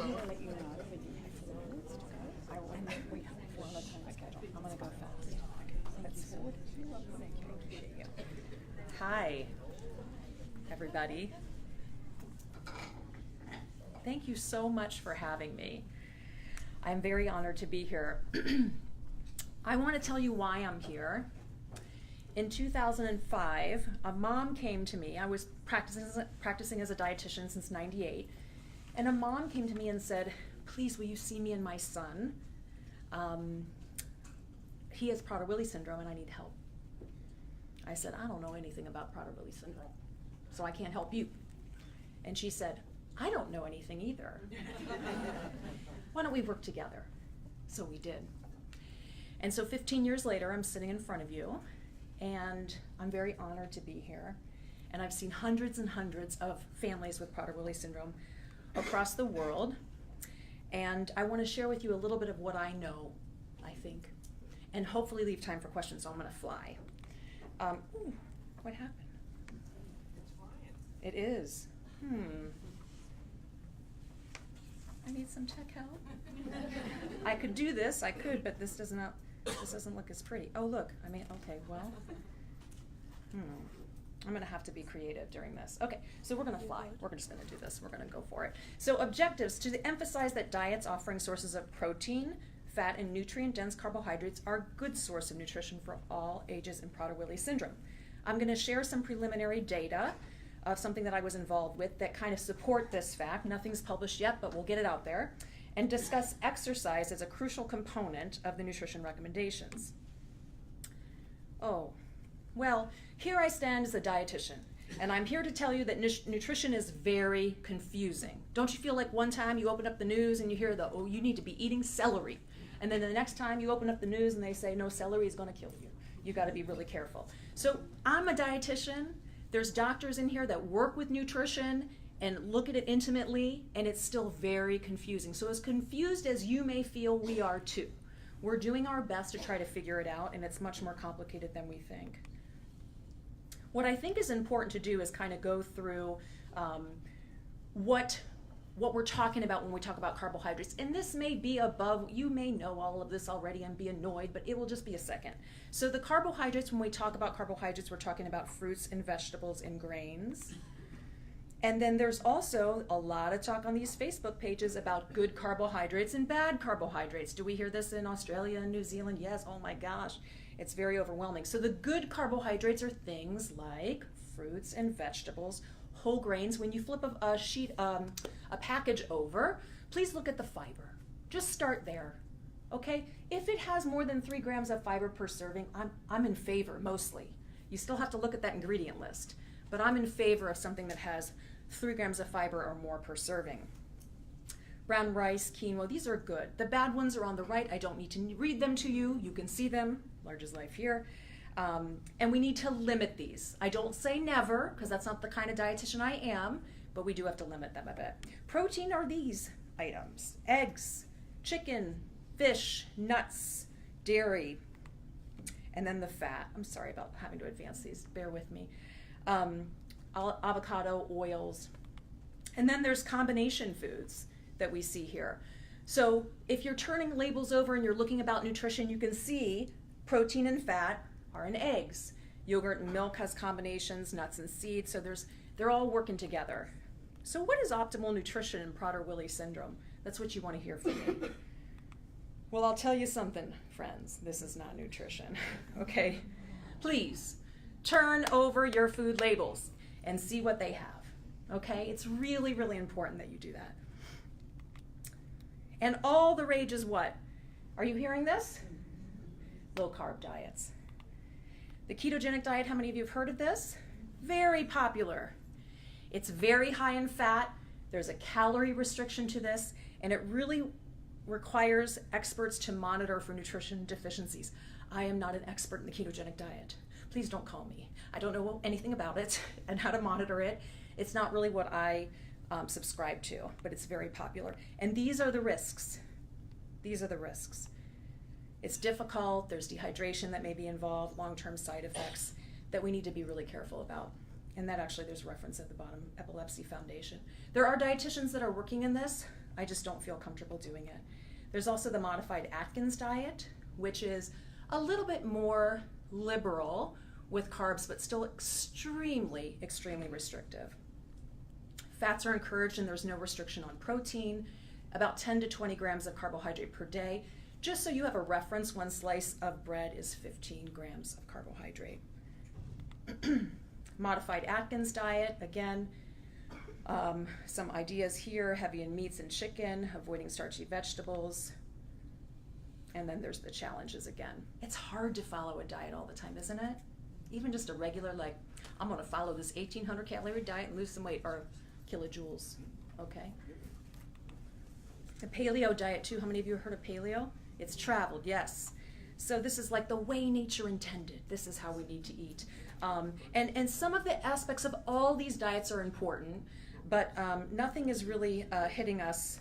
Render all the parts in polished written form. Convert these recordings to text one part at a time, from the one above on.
need to let you know that we do have fluids to go. We have a 4 time schedule. I'm going to go fast. Thank you. Hi, everybody. Thank you so much for having me. I'm very honored to be here. I want to tell you why I'm here. In 2005, a mom came to me. I was practicing as a dietitian since '98, and a mom came to me and said, "Please, will you see me and my son? He has Prader-Willi syndrome and I need help." I said, "I don't know anything about Prader-Willi syndrome, so I can't help you." And she said, "I don't know anything either. Why don't we work together?" So we did. And so 15 years later, I'm sitting in front of you, and I'm very honored to be here. And I've seen hundreds and hundreds of families with Prader-Willi syndrome across the world. And I want to share with you a little bit of what I know, I think, and hopefully leave time for questions, so I'm going to fly. Ooh, what happened? It's flying. It is. I need some tech help. I could do this, but this doesn't look as pretty. Oh, look, okay, well, I'm gonna have to be creative during this. Okay, so we're gonna fly. We're just gonna do this. We're gonna go for it. So objectives: to emphasize that diets offering sources of protein, fat, and nutrient-dense carbohydrates are a good source of nutrition for all ages in Prader-Willi syndrome. I'm gonna share some preliminary data of something that I was involved with that kind of support this fact. Nothing's published yet, but we'll get it out there. And discuss exercise as a crucial component of the nutrition recommendations. Oh, well, here I stand as a dietitian, and I'm here to tell you that nutrition is very confusing. Don't you feel like one time you open up the news and you hear you need to be eating celery, and then the next time you open up the news and they say, no, celery is gonna kill you. You gotta be really careful. So I'm a dietitian. There's doctors in here that work with nutrition and look at it intimately, and it's still very confusing. So as confused as you may feel, we are too. We're doing our best to try to figure it out, and it's much more complicated than we think. What I think is important to do is kind of go through what we're talking about when we talk about carbohydrates. And this may be above, you may know all of this already and be annoyed, but it will just be a second. So the carbohydrates, when we talk about carbohydrates, we're talking about fruits and vegetables and grains. And then there's also a lot of talk on these Facebook pages about good carbohydrates and bad carbohydrates. Do we hear this in Australia and New Zealand? Yes, oh my gosh, it's very overwhelming. So the good carbohydrates are things like fruits and vegetables, whole grains. When you flip a package over, please look at the fiber. Just start there, okay? If it has more than 3 grams of fiber per serving, I'm in favor mostly. You still have to look at that ingredient list, but I'm in favor of something that has 3 grams of fiber or more per serving. Brown rice, quinoa, these are good. The bad ones are on the right. I don't need to read them to you. You can see them, large as life here. And we need to limit these. I don't say never, because that's not the kind of dietitian I am, but we do have to limit them a bit. Protein are these items: eggs, chicken, fish, nuts, dairy, and then the fat. I'm sorry about having to advance these, bear with me. Avocado, oils, and then there's combination foods that we see here. So if you're turning labels over and you're looking about nutrition, you can see protein and fat are in eggs. Yogurt and milk has combinations, nuts and seeds, so they're all working together. So what is optimal nutrition in Prader-Willi syndrome? That's what you want to hear from me. Well, I'll tell you something, friends. This is not nutrition, okay? Please, turn over your food labels and see what they have, okay? It's really, really important that you do that. And all the rage is what? Are you hearing this? Low-carb diets. The ketogenic diet, how many of you have heard of this? Very popular. It's very high in fat. There's a calorie restriction to this, and it really requires experts to monitor for nutrition deficiencies. I am not an expert in the ketogenic diet. Please don't call me. I don't know anything about it and how to monitor it. It's not really what I subscribe to, but it's very popular. And these are the risks. These are the risks. It's difficult, there's dehydration that may be involved, long-term side effects that we need to be really careful about. And that actually, there's reference at the bottom, Epilepsy Foundation. There are dietitians that are working in this. I just don't feel comfortable doing it. There's also the modified Atkins diet, which is a little bit more liberal with carbs, but still extremely, extremely restrictive. Fats are encouraged and there's no restriction on protein, about 10 to 20 grams of carbohydrate per day. Just so you have a reference, one slice of bread is 15 grams of carbohydrate. Modified Atkins diet, again, some ideas here, heavy in meats and chicken, avoiding starchy vegetables. And then there's the challenges again. It's hard to follow a diet all the time, isn't it? Even just a regular, like, I'm gonna follow this 1,800 calorie diet and lose some weight, or kilojoules, okay? The paleo diet too, how many of you have heard of paleo? It's traveled, yes. So this is like the way nature intended. This is how we need to eat. And some of the aspects of all these diets are important, but nothing is really hitting us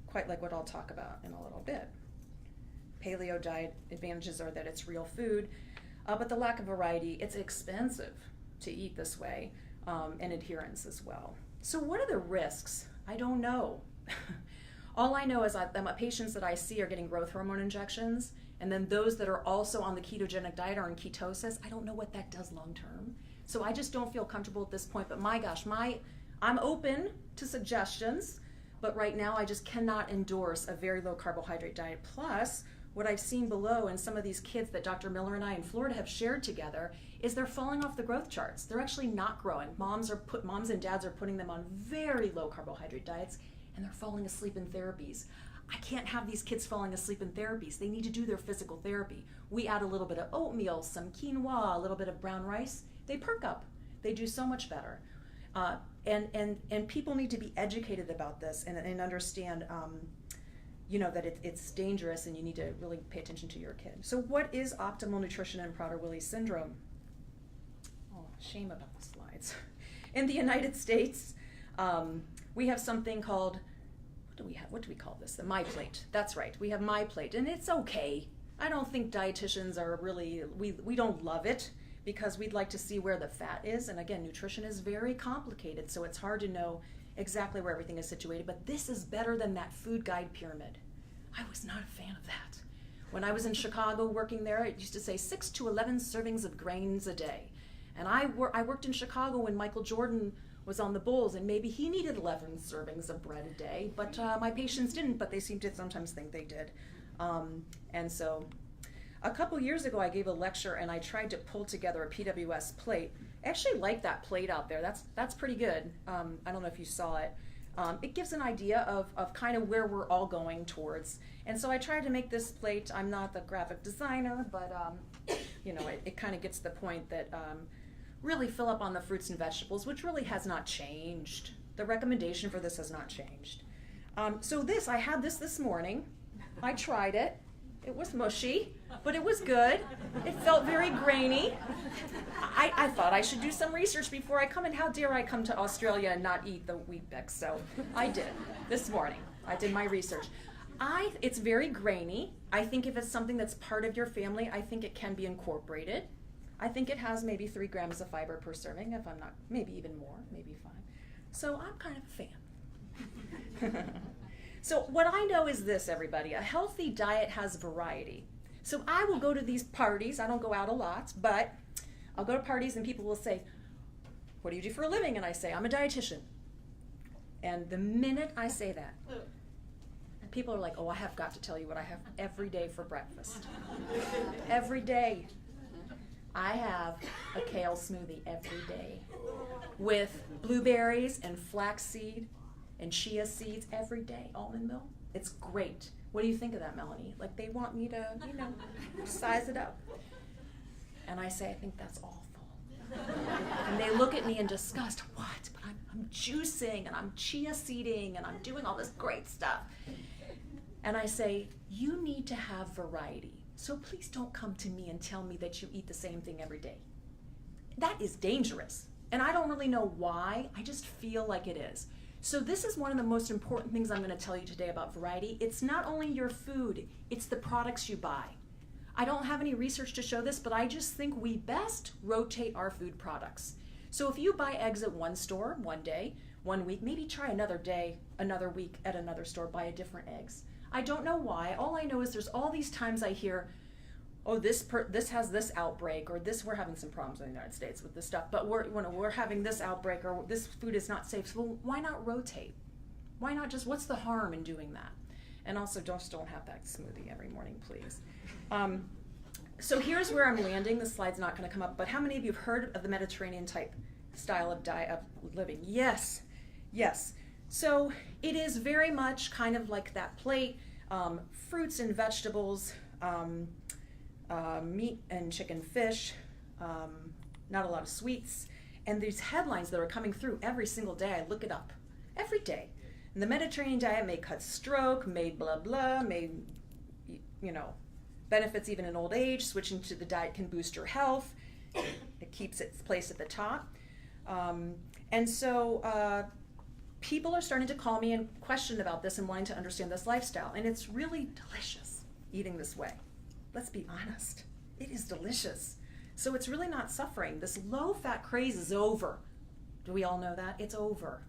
quite like what I'll talk about in a little bit. Paleo diet advantages are that it's real food, but the lack of variety, it's expensive to eat this way, and adherence as well. So what are the risks? I don't know. All I know is that the patients that I see are getting growth hormone injections, and then those that are also on the ketogenic diet are in ketosis. I don't know what that does long term. So I just don't feel comfortable at this point, but my gosh, I'm open to suggestions, but right now I just cannot endorse a very low carbohydrate diet. Plus, what I've seen below in some of these kids that Dr. Miller and I in Florida have shared together is they're falling off the growth charts. They're actually not growing. Moms and dads are putting them on very low carbohydrate diets, and they're falling asleep in therapies. I can't have these kids falling asleep in therapies. They need to do their physical therapy. We add a little bit of oatmeal, some quinoa, a little bit of brown rice. They perk up. They do so much better. And people need to be educated about this and understand that it's dangerous and you need to really pay attention to your kid. So what is optimal nutrition in Prader-Willi syndrome? Oh, shame about the slides. In the United States, we have something called, what do we call this? The My Plate. That's right. We have My Plate, and it's okay. I don't think dietitians are really, we don't love it because we'd like to see where the fat is. And again, nutrition is very complicated, so it's hard to know exactly where everything is situated. But this is better than that food guide pyramid. I was not a fan of that. When I was in Chicago working there, it used to say 6 to 11 servings of grains a day. And I worked in Chicago when Michael Jordan was on the Bulls, and maybe he needed 11 servings of bread a day, but my patients didn't, but they seemed to sometimes think they did. And so a couple years ago, I gave a lecture, and I tried to pull together a PWS plate. I actually like that plate out there. That's pretty good. I don't know if you saw it. It gives an idea of kind of where we're all going towards. And so I tried to make this plate. I'm not the graphic designer, but it kind of gets to the point that really fill up on the fruits and vegetables, which really has not changed. The recommendation for this has not changed. So I had this morning. I tried it. It was mushy, but it was good. It felt very grainy. I thought I should do some research before I come, and how dare I come to Australia and not eat the Weet-Bix? So I did this morning. I did my research. It's very grainy. I think if it's something that's part of your family, I think it can be incorporated. I think it has maybe 3 grams of fiber per serving, if I'm not, maybe even more, maybe 5. So I'm kind of a fan. So what I know is this, everybody, a healthy diet has variety. So I will go to these parties. I don't go out a lot, but I'll go to parties and people will say, what do you do for a living? And I say, I'm a dietitian. And the minute I say that, people are like, oh, I have got to tell you what I have every day for breakfast. Every day. I have a kale smoothie every day with blueberries and flaxseed and chia seeds every day, almond milk. It's great. What do you think of that, Melanie? Like, they want me to, size it up. And I say, I think that's awful. And they look at me in disgust. What? But I'm juicing and I'm chia seeding and I'm doing all this great stuff. And I say, you need to have variety. So please don't come to me and tell me that you eat the same thing every day. That is dangerous. And I don't really know why. I just feel like it is. So this is one of the most important things I'm going to tell you today about variety. It's not only your food, it's the products you buy. I don't have any research to show this, but I just think we best rotate our food products. So if you buy eggs at one store one day, one week, maybe try another day, another week at another store, buy a different eggs. I don't know why. All I know is there's all these times I hear, oh, this has this outbreak, or we're having some problems in the United States with this stuff, but we're having this outbreak, or this food is not safe. So why not rotate? Why not just, what's the harm in doing that? And also, don't have that smoothie every morning, please. So here's where I'm landing. The slide's not going to come up, but how many of you have heard of the Mediterranean type style of diet of living? Yes. So it is very much kind of like that plate, fruits and vegetables, meat and chicken, fish, not a lot of sweets, and these headlines that are coming through every single day. I look it up every day. And the Mediterranean diet may cut stroke, may blah blah, may, benefits even in old age. Switching to the diet can boost your health. It keeps its place at the top. And so people are starting to call me and question about this and wanting to understand this lifestyle. And it's really delicious eating this way. Let's be honest. It is delicious. So it's really not suffering. This low-fat craze is over. Do we all know that? It's over.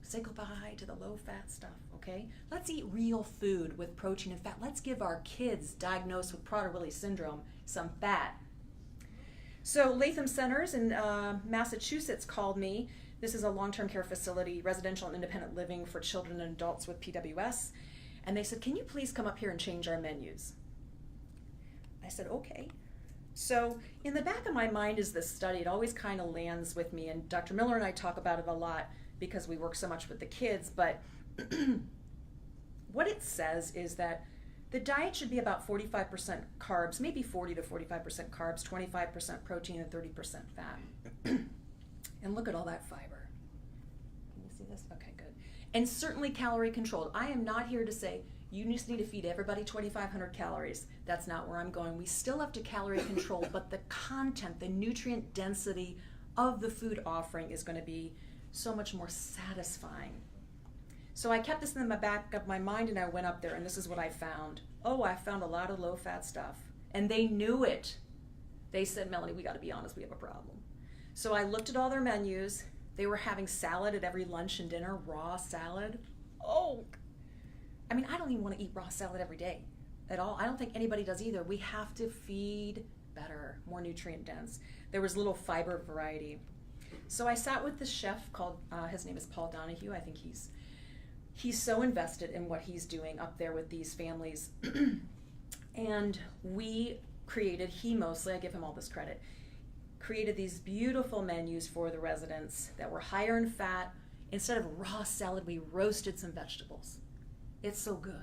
Say goodbye to the low-fat stuff, okay? Let's eat real food with protein and fat. Let's give our kids diagnosed with Prader-Willi syndrome some fat. So Latham Centers in Massachusetts called me. This is a long-term care facility, residential and independent living for children and adults with PWS. And they said, can you please come up here and change our menus? I said, okay. So in the back of my mind is this study. It always kind of lands with me, and Dr. Miller and I talk about it a lot because we work so much with the kids, but what it says is that the diet should be about 45% carbs, maybe 40 to 45% carbs, 25% protein, and 30% fat. And look at all that fiber. Can you see this? Okay, good. And certainly calorie controlled. I am not here to say you just need to feed everybody 2,500 calories. That's not where I'm going. We still have to calorie control, but the content, the nutrient density of the food offering is going to be so much more satisfying. So I kept this in the back of my mind, and I went up there, and this is what I found. Oh, I found a lot of low-fat stuff. And they knew it. They said, Melanie, we got to be honest, we have a problem. So I looked at all their menus. They were having salad at every lunch and dinner, raw salad. Oh, I mean, I don't even want to eat raw salad every day at all. I don't think anybody does either. We have to feed better, more nutrient dense. There was little fiber variety. So I sat with the chef called, his name is Paul Donahue. I think he's so invested in what he's doing up there with these families. And we created, he mostly, I give him all this credit, created these beautiful menus for the residents that were higher in fat. Instead of raw salad, we roasted some vegetables. It's so good.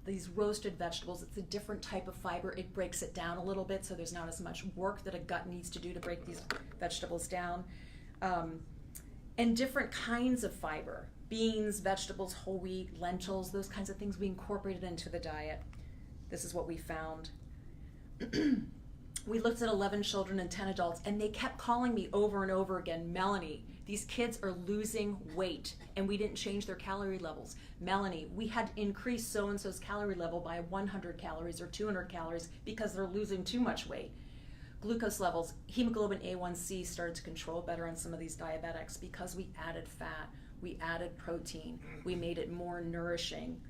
These roasted vegetables, it's a different type of fiber. It breaks it down a little bit, so there's not as much work that a gut needs to do to break these vegetables down. And different kinds of fiber. Beans, vegetables, whole wheat, lentils, those kinds of things we incorporated into the diet. This is what we found. We looked at 11 children and 10 adults, and they kept calling me over and over again, Melanie, these kids are losing weight, and we didn't change their calorie levels. Melanie, we had increased so-and-so's calorie level by 100 calories or 200 calories because they're losing too much weight. Glucose levels, hemoglobin A1C started to control better on some of these diabetics because we added fat, we added protein, we made it more nourishing.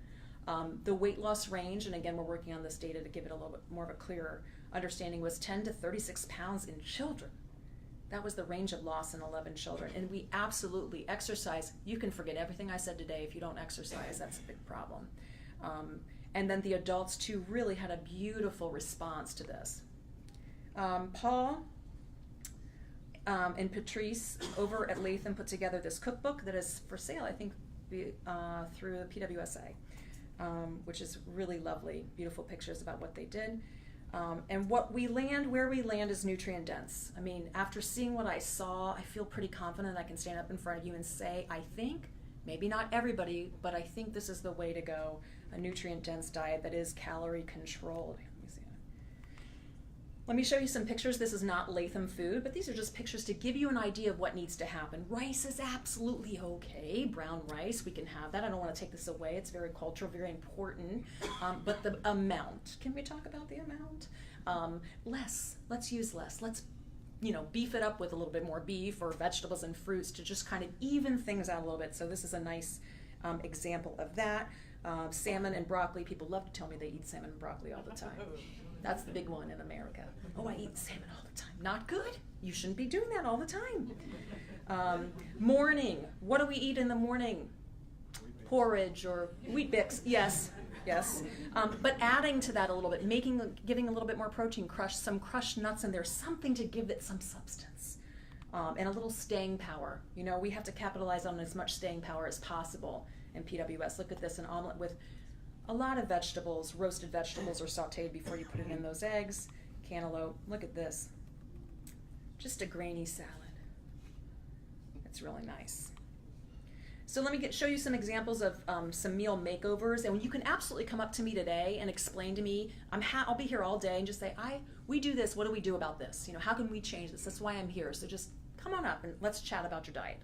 The weight loss range, and again, we're working on this data to give it a little bit more of a clearer understanding, was 10 to 36 pounds in children. That was the range of loss in 11 children. And we absolutely exercise. You can forget everything I said today if you don't exercise. That's a big problem. And then the adults, too, really had a beautiful response to this. Paul and Patrice over at Latham put together this cookbook that is for sale, I think, through PWSA, which is really lovely, beautiful pictures about what they did. And where we land is nutrient dense. I mean, after seeing what I saw, I feel pretty confident I can stand up in front of you and say, I think, maybe not everybody, but I think this is the way to go, a nutrient dense diet that is calorie controlled. Let me show you some pictures. This is not Latham food, but these are just pictures to give you an idea of what needs to happen. Rice is absolutely okay. Brown rice, we can have that. I don't want to take this away. It's very cultural, very important. But the amount, can we talk about the amount? Less. Let's use less. Let's beef it up with a little bit more beef or vegetables and fruits to just kind of even things out a little bit. So this is a nice example of that. Salmon and broccoli. People love to tell me they eat salmon and broccoli all the time. That's the big one in America. Oh, I eat salmon all the time. Not good. You shouldn't be doing that all the time. Morning. What do we eat in the morning? Porridge or Wheat Bix. Yes. But adding to that a little bit, giving a little bit more protein, some crushed nuts in there, something to give it some substance. And a little staying power. We have to capitalize on as much staying power as possible in PWS. Look at this, an omelet with a lot of vegetables, roasted vegetables or sauteed before you put it in those eggs. Cantaloupe, look at this. Just a grainy salad. It's really nice. So let me show you some examples of some meal makeovers, and you can absolutely come up to me today and explain to me. I'll be here all day and just say, we do this. What do we do about this? How can we change this? That's why I'm here. So just come on up and let's chat about your diet.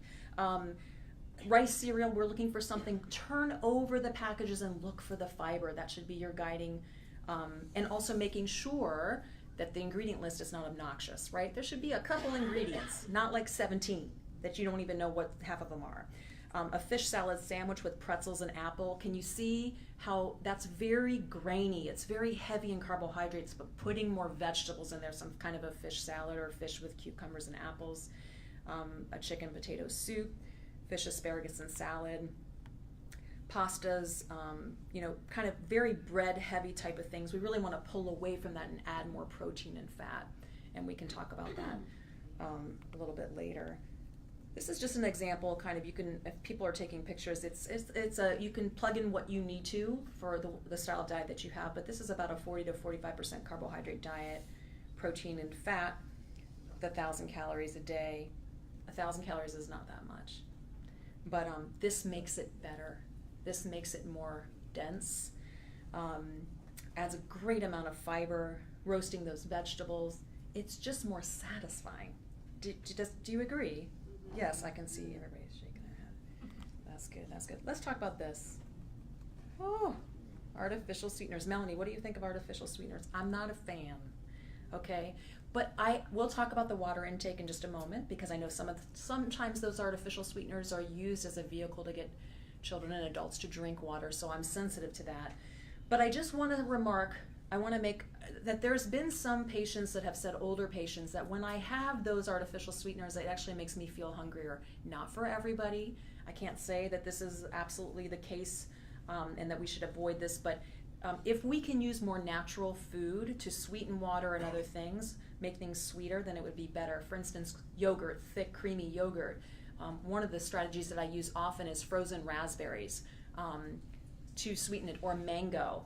Rice cereal, we're looking for something. Turn over the packages and look for the fiber. That should be your guiding. And also making sure that the ingredient list is not obnoxious, right? There should be a couple ingredients, not like 17 that you don't even know what half of them are. A fish salad sandwich with pretzels and apple. Can you see how that's very grainy? It's very heavy in carbohydrates, but putting more vegetables in there, some kind of a fish salad or fish with cucumbers and apples. A chicken potato soup, fish asparagus and salad. Pastas, kind of very bread heavy type of things. We really want to pull away from that and add more protein and fat. And we can talk about that a little bit later. This is just an example, kind of, if people are taking pictures, you can plug in what you need to for the style of diet that you have, but this is about a 40 to 45% carbohydrate diet, protein and fat, 1,000 calories a day. 1,000 calories is not that much, but this makes it better. This makes it more dense, adds a great amount of fiber, roasting those vegetables. It's just more satisfying. Do you agree? Yes, I can see everybody's shaking their head. That's good. Let's talk about this. Oh, artificial sweeteners. Melanie, what do you think of artificial sweeteners? I'm not a fan, okay? But we'll talk about the water intake in just a moment, because I know sometimes those artificial sweeteners are used as a vehicle to get children and adults to drink water, so I'm sensitive to that. But I just want to make that there's been some patients that have said, older patients, that when I have those artificial sweeteners, it actually makes me feel hungrier. Not for everybody. I can't say that this is absolutely the case and that we should avoid this, but if we can use more natural food to sweeten water and other things, make things sweeter, then it would be better. For instance, yogurt, thick, creamy yogurt. One of the strategies that I use often is frozen raspberries to sweeten it, or mango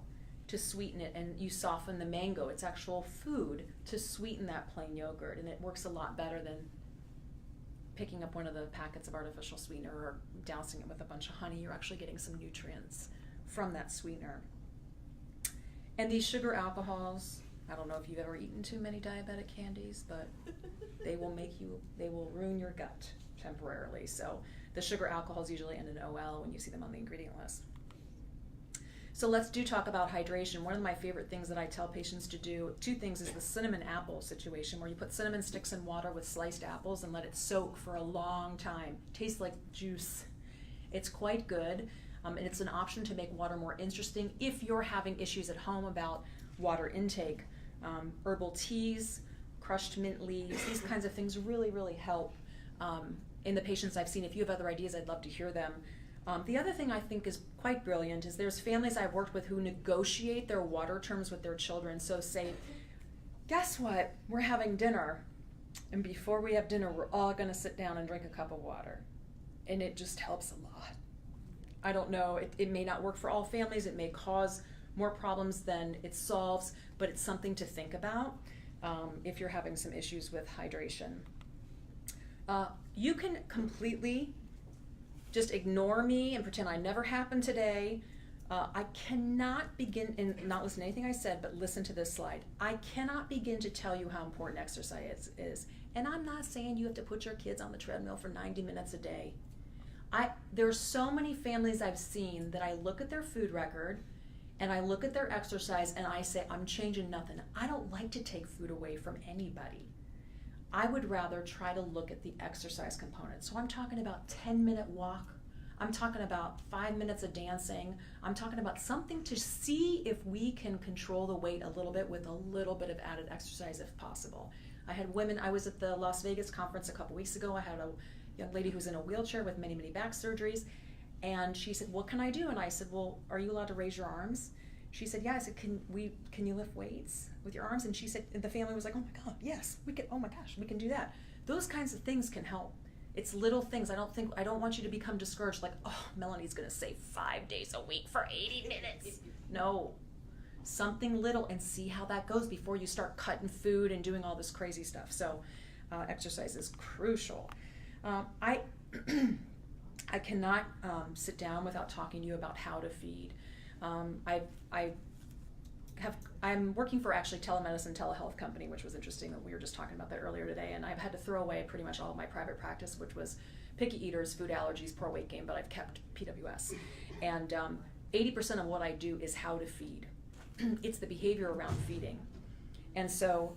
to sweeten it, and you soften the mango. It's actual food to sweeten that plain yogurt, and it works a lot better than picking up one of the packets of artificial sweetener or dousing it with a bunch of honey. You're actually getting some nutrients from that sweetener. And these sugar alcohols, I don't know if you've ever eaten too many diabetic candies, but they will ruin your gut temporarily. So the sugar alcohols usually end in OL when you see them on the ingredient list. So let's talk about hydration. One of my favorite things that I tell patients to do, two things, is the cinnamon apple situation, where you put cinnamon sticks in water with sliced apples and let it soak for a long time. Tastes like juice. It's quite good, and it's an option to make water more interesting if you're having issues at home about water intake. Herbal teas, crushed mint leaves, these kinds of things really, really help in the patients I've seen. If you have other ideas, I'd love to hear them. The other thing I think is quite brilliant is there's families I've worked with who negotiate their water terms with their children. So say, guess what? We're having dinner, and before we have dinner, we're all going to sit down and drink a cup of water. And it just helps a lot. I don't know, it may not work for all families. It may cause more problems than it solves, but it's something to think about if you're having some issues with hydration. You can completely just ignore me and pretend I never happened today. I cannot begin, and not listen to anything I said, but listen to this slide. I cannot begin to tell you how important exercise is. And I'm not saying you have to put your kids on the treadmill for 90 minutes a day. There are so many families I've seen that I look at their food record and I look at their exercise and I say, I'm changing nothing. I don't like to take food away from anybody. I would rather try to look at the exercise component. So I'm talking about 10-minute walk. I'm talking about 5 minutes of dancing. I'm talking about something to see if we can control the weight a little bit with a little bit of added exercise if possible. I had women, I was at the Las Vegas conference a couple weeks ago. I had a young lady who's in a wheelchair with many, many back surgeries. And she said, what can I do? And I said, well, are you allowed to raise your arms? She said, yeah. I said, can you lift weights with your arms? And she said, and the family was like, oh my God, yes, we can, oh my gosh, we can do that. Those kinds of things can help. It's little things. I don't want you to become discouraged like, oh, Melanie's gonna say 5 days a week for 80 minutes. No, something little and see how that goes before you start cutting food and doing all this crazy stuff. So exercise is crucial. I cannot sit down without talking to you about how to feed. I'm working for actually telemedicine, telehealth company, which was interesting that we were just talking about that earlier today. And I've had to throw away pretty much all of my private practice, which was picky eaters, food allergies, poor weight gain, but I've kept PWS. And 80% of what I do is how to feed. It's the behavior around feeding. And so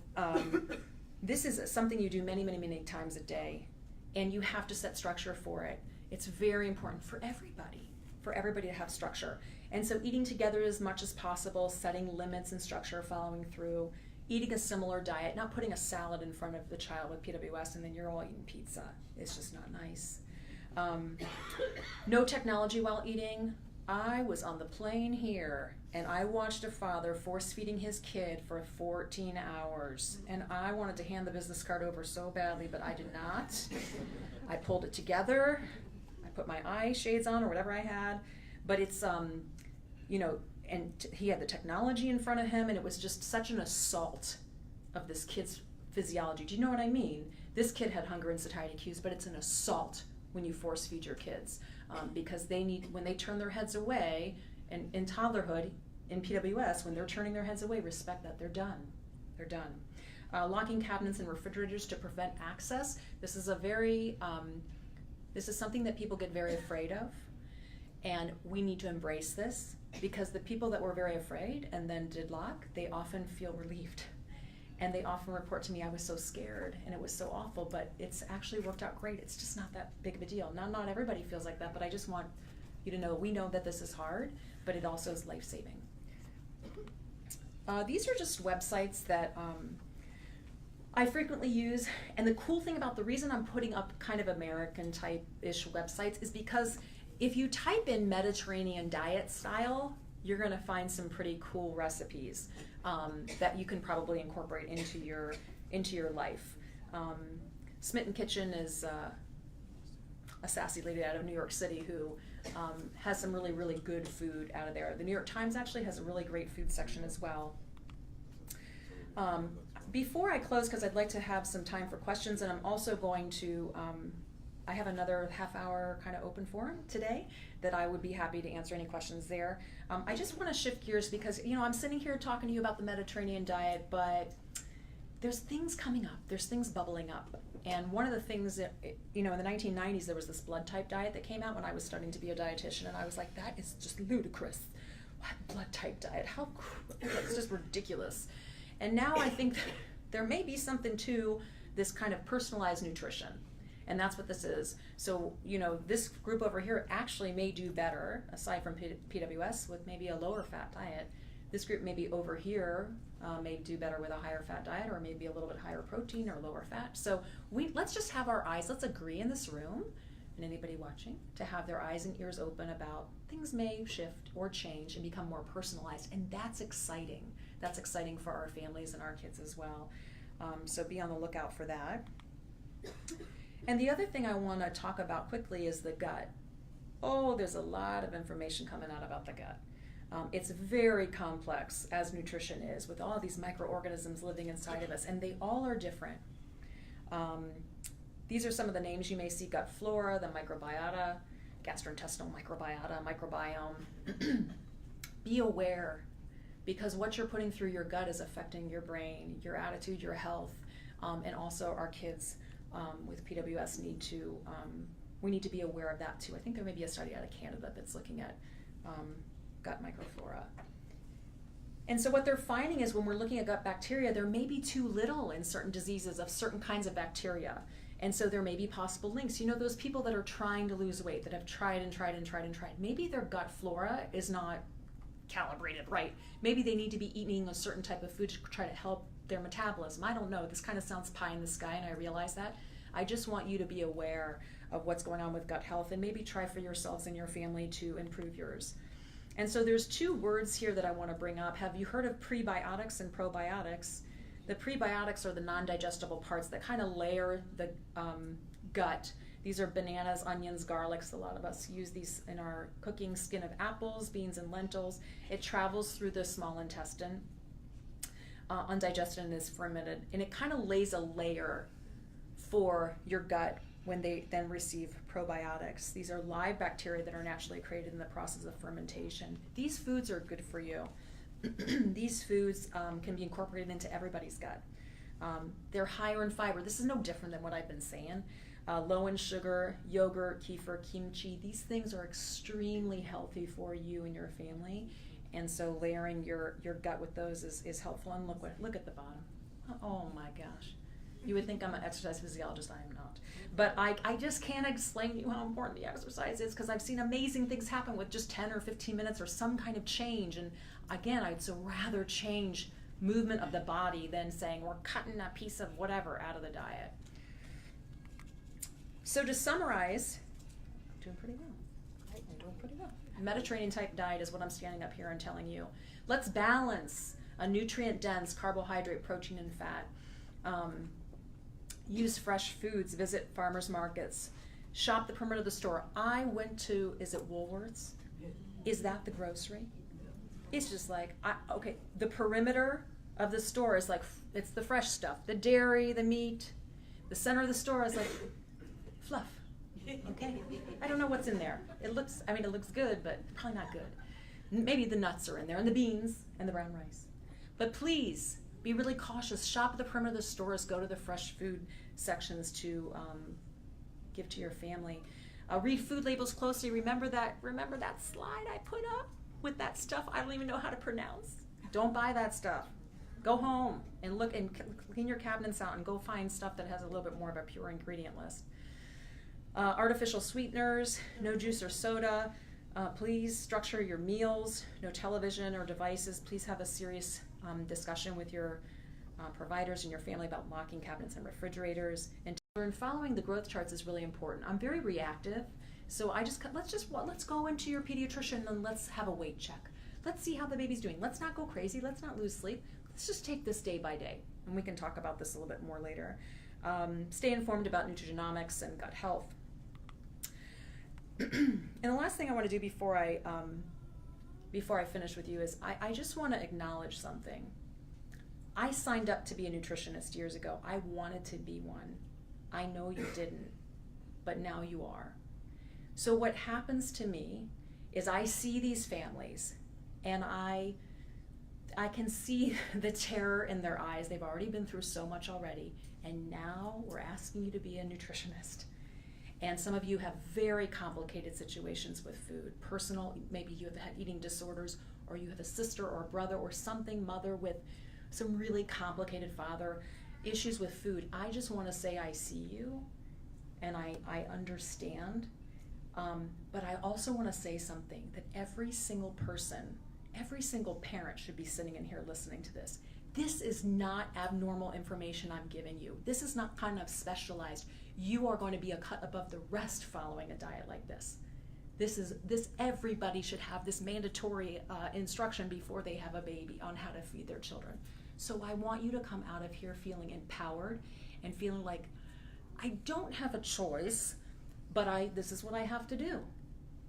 this is something you do many, many, many times a day, and you have to set structure for it. It's very important for everybody to have structure. And so eating together as much as possible, setting limits and structure, following through, eating a similar diet, not putting a salad in front of the child with PWS and then you're all eating pizza. It's just not nice. No technology while eating. I was on the plane here and I watched a father force feeding his kid for 14 hours. And I wanted to hand the business card over so badly, but I did not. I pulled it together. I put my eye shades on or whatever I had. But it's, he had the technology in front of him, and it was just such an assault of this kid's physiology. Do you know what I mean? This kid had hunger and satiety cues, but it's an assault when you force feed your kids because they need, when they turn their heads away, and in toddlerhood, in PWS, when they're turning their heads away, respect that. They're done. They're done. Locking cabinets and refrigerators to prevent access. This is this is something that people get very afraid of. And we need to embrace this because the people that were very afraid and then did lock, they often feel relieved. And they often report to me, I was so scared and it was so awful, but it's actually worked out great. It's just not that big of a deal. Now, not everybody feels like that, but I just want you to know, we know that this is hard, but it also is life-saving. These are just websites that I frequently use. And the cool thing about the reason I'm putting up kind of American type-ish websites is because if you type in Mediterranean diet style, you're going to find some pretty cool recipes that you can probably incorporate into your life. Smitten Kitchen is a sassy lady out of New York City who has some really, really good food out of there. The New York Times actually has a really great food section as well. Before I close, because I'd like to have some time for questions, and I'm also going to I have another half-hour kind of open forum today that I would be happy to answer any questions there. I just want to shift gears because, I'm sitting here talking to you about the Mediterranean diet, but there's things coming up. There's things bubbling up. And one of the things that, in the 1990s, there was this blood type diet that came out when I was starting to be a dietitian, and I was like, that is just ludicrous. What blood type diet? It's just ridiculous. And now I think that there may be something to this kind of personalized nutrition. And that's what this is. So, this group over here actually may do better, aside from PWS, with maybe a lower fat diet. This group maybe over here may do better with a higher fat diet, or maybe a little bit higher protein or lower fat. So let's just have our eyes, let's agree in this room, and anybody watching, to have their eyes and ears open about things may shift or change and become more personalized. And that's exciting. That's exciting for our families and our kids as well. So be on the lookout for that. And the other thing I want to talk about quickly is the gut. Oh, there's a lot of information coming out about the gut. It's very complex, as nutrition is, with all these microorganisms living inside of us, and they all are different. These are some of the names you may see: gut flora, the microbiota, gastrointestinal microbiome. Be aware, because what you're putting through your gut is affecting your brain, your attitude, your health, and also our kids. With PWS we need to be aware of that too. I think there may be a study out of Canada that's looking at gut microflora. And so what they're finding is when we're looking at gut bacteria, there may be too little in certain diseases of certain kinds of bacteria. And so there may be possible links. You know, those people that are trying to lose weight, that have tried and tried and tried and tried, maybe their gut flora is not calibrated right. Maybe they need to be eating a certain type of food to try to help their metabolism. I don't know. This kind of sounds pie in the sky, and I realize that. I just want you to be aware of what's going on with gut health and maybe try for yourselves and your family to improve yours. And so there's two words here that I want to bring up. Have you heard of prebiotics and probiotics? The prebiotics are the non-digestible parts that kind of layer the gut. These are bananas, onions, garlics. A lot of us use these in our cooking. Skin of apples, beans, and lentils. It travels through the small intestine, undigested, and is fermented. And it kind of lays a layer for your gut when they then receive probiotics. These are live bacteria that are naturally created in the process of fermentation. These foods are good for you. These foods can be incorporated into everybody's gut. They're higher in fiber. This is no different than what I've been saying. Low in sugar, yogurt, kefir, kimchi. These things are extremely healthy for you and your family. And so layering your gut with those is helpful. And look at the bottom. Oh my gosh. You would think I'm an exercise physiologist. I am not. But I just can't explain to you how important the exercise is, because I've seen amazing things happen with just 10 or 15 minutes or some kind of change. And again, I'd so rather change movement of the body than saying we're cutting a piece of whatever out of the diet. So to summarize, I'm doing pretty well. I'm doing pretty well. Mediterranean type diet is what I'm standing up here and telling you. Let's balance a nutrient-dense carbohydrate, protein, and fat. Use fresh foods, visit farmers markets, shop the perimeter of the store. I went to, is it Woolworths? Is that the grocery? It's just like, okay, the perimeter of the store is like, it's the fresh stuff, the dairy, the meat. The center of the store is like fluff, okay? I don't know what's in there. It looks good, but probably not good. Maybe the nuts are in there, and the beans, and the brown rice. But please, be really cautious. Shop at the perimeter of the stores. Go to the fresh food sections to give to your family. Read food labels closely. Remember that slide I put up with that stuff I don't even know how to pronounce? Don't buy that stuff. Go home and look and clean your cabinets out and go find stuff that has a little bit more of a pure ingredient list. Artificial sweeteners, no juice or soda. Please structure your meals. No television or devices. Please have a serious discussion with your providers and your family about locking cabinets and refrigerators. And following the growth charts is really important. I'm very reactive, so let's go into your pediatrician and let's have a weight check. Let's see how the baby's doing. Let's not go crazy. Let's not lose sleep. Let's just take this day by day, and we can talk about this a little bit more later. Stay informed about nutrigenomics and gut health. And the last thing I want to do before I finish with you is I just want to acknowledge something. I signed up to be a nutritionist years ago. I wanted to be one. I know you didn't, but now you are. So what happens to me is I see these families, and I can see the terror in their eyes. They've already been through so much already, and now we're asking you to be a nutritionist. And some of you have very complicated situations with food, personal, maybe you have had eating disorders, or you have a sister or a brother or something, mother with some really complicated father, issues with food. I just want to say I see you, and I understand, but I also want to say something, that every single person, every single parent should be sitting in here listening to this. This is not abnormal information I'm giving you. This is not kind of specialized. You are going to be a cut above the rest following a diet like this. Everybody should have this mandatory instruction before they have a baby on how to feed their children. So I want you to come out of here feeling empowered and feeling like, I don't have a choice, but this is what I have to do.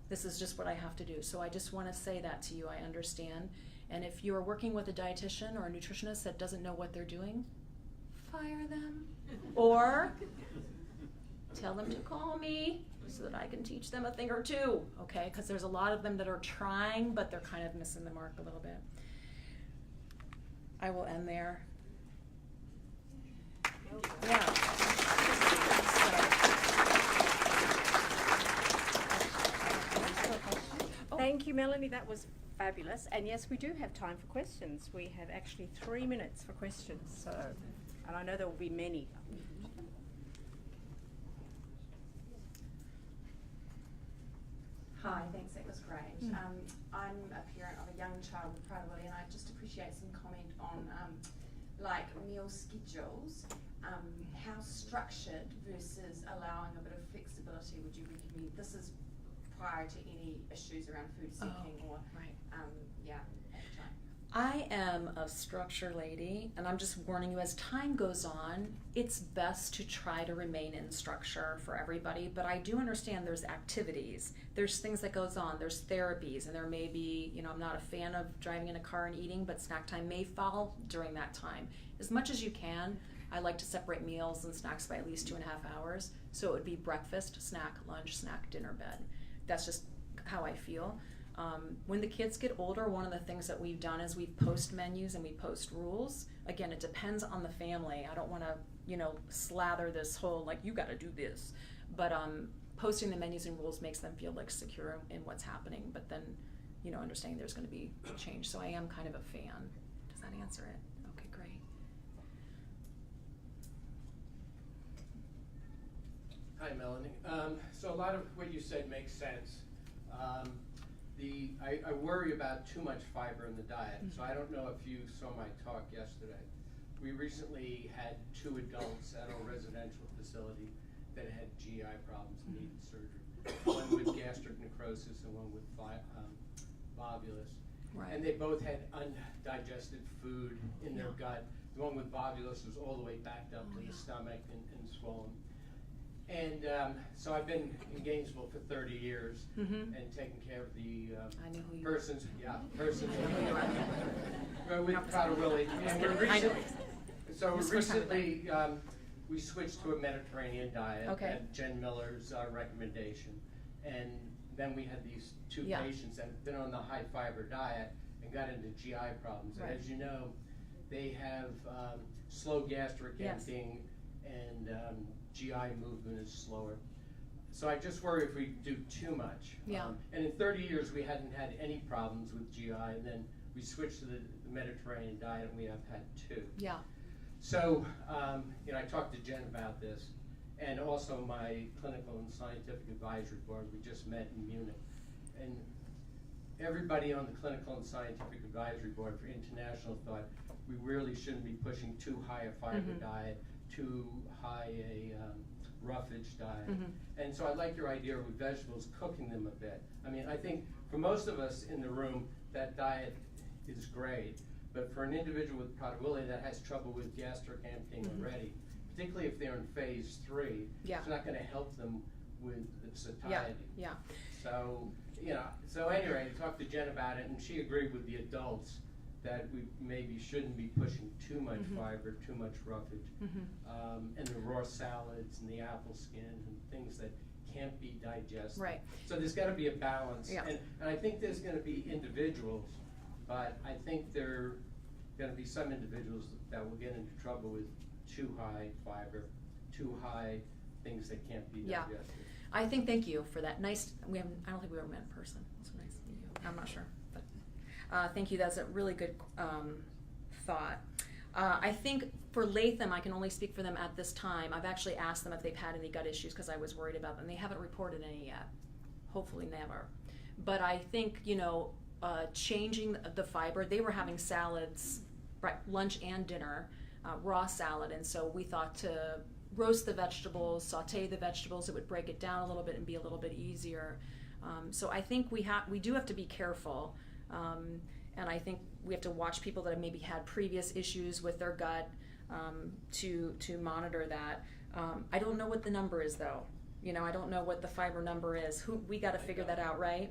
This is just what I have to do. So I just want to say that to you. I understand. And if you're working with a dietitian or a nutritionist that doesn't know what they're doing, fire them. Or tell them to call me so that I can teach them a thing or two, okay? Because there's a lot of them that are trying, but they're kind of missing the mark a little bit. I will end there. Yeah. Thank you, Melanie. That was Fabulous. And yes, we do have time for questions. We have actually 3 minutes for questions. So, and I know there will be many. Hi, thanks, that was great. I'm a parent of a young child with Prader-Willi, and I just appreciate some comment on like meal schedules. How structured versus allowing a bit of flexibility would you recommend? This is prior to any issues around food seeking or right. yeah, appetite. I am a structure lady, and I'm just warning you, as time goes on, it's best to try to remain in structure for everybody, but I do understand there's activities, there's things that goes on, there's therapies, and there may be, you know, I'm not a fan of driving in a car and eating, but snack time may fall during that time. As much as you can, I like to separate meals and snacks by at least 2.5 hours, so it would be breakfast, snack, lunch, snack, dinner, bed. That's just how I feel. When the kids get older, one of the things that we've done is we post menus and we post rules. Again, it depends on the family. I don't want to, you know, slather this whole, like, you got to do this. But posting the menus and rules makes them feel like secure in what's happening. But then, you know, understanding there's going to be change. So I am kind of a fan. Does that answer it? Okay, great. Hi, Melanie. So a lot of what you said makes sense. I worry about too much fiber in the diet, so I don't know if you saw my talk yesterday. We recently had 2 adults at our residential facility that had GI problems and needed surgery. One with gastric necrosis and one with volvulus. Right. And they both had undigested food in their gut. The one with volvulus was all the way backed up to the stomach and swollen. And so I've been in Gainesville for 30 years and taking care of the I know who you persons, persons are. with Prader-Willi. And so This recently we switched to a Mediterranean diet Okay. at Jen Miller's recommendation. And then we had these 2 patients that had been on the high fiber diet and got into GI problems. Right. And as you know, they have slow gastric emptying and GI movement is slower. So I just worry if we do too much. Yeah. And in 30 years we hadn't had any problems with GI, and then we switched to the Mediterranean diet and we have had 2. Yeah. So, you know, I talked to Jen about this, and also my clinical and scientific advisory board, we just met in Munich. And everybody on the clinical and scientific advisory board for international thought we really shouldn't be pushing too high a fiber diet, too high a roughage diet. And so I like your idea with vegetables, cooking them a bit. I mean, I think for most of us in the room, that diet is great. But for an individual with Prader-Willi that has trouble with gastric emptying already, particularly if they're in phase 3, it's not going to help them with the satiety. Yeah. So, you know, so anyway, I talked to Jen about it, and she agreed with the adults that we maybe shouldn't be pushing too much fiber, too much roughage, and the raw salads and the apple skin and things that can't be digested. Right. So there's got to be a balance, Yeah. and I think there's going to be individuals, but I think there are going to be some individuals that will get into trouble with too high fiber, too high things that can't be digested. I think, thank you for that. Nice, I don't think we ever met in person. It's nice to meet you. I'm not sure, but thank you. That's a really good thought. I think for Latham, I can only speak for them at this time. I've actually asked them if they've had any gut issues because I was worried about them. They haven't reported any yet. Hopefully never. But I think, you know, changing the fiber, they were having salads, right, lunch and dinner, raw salad, and so we thought to roast the vegetables, saute the vegetables, it would break it down a little bit and be a little bit easier. So I think we do have to be careful, and I think we have to watch people that have maybe had previous issues with their gut to monitor that. I don't know what the number is though. You know, I don't know what the fiber number is. We got to figure that out, right?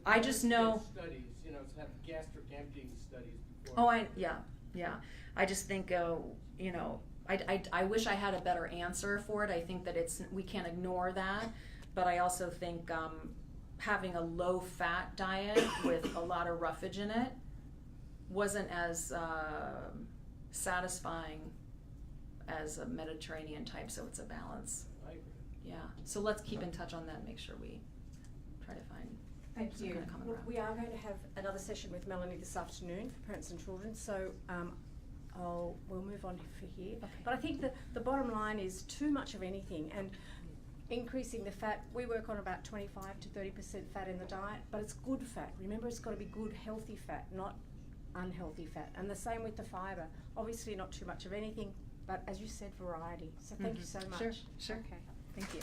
I just know. Studies, you know, have gastric emptying studies before. Oh, yeah. I just think, you know, I wish I had a better answer for it. I think that we can't ignore that, but I also think having a low-fat diet with a lot of roughage in it wasn't as satisfying as a Mediterranean type, so it's a balance. I agree. Yeah, so let's keep in touch on that and make sure we try to find Thank So you. kinda coming Well, around. we are going to have another session with Melanie this afternoon for parents and children, so we'll move on for here. Okay. But I think the bottom line is too much of anything, and increasing the fat, we work on about 25 to 30% fat in the diet, but it's good fat. Remember, it's got to be good, healthy fat, not unhealthy fat. And the same with the fibre. Obviously not too much of anything, but as you said, variety. So thank you so much. Sure, sure. Okay. Thank you.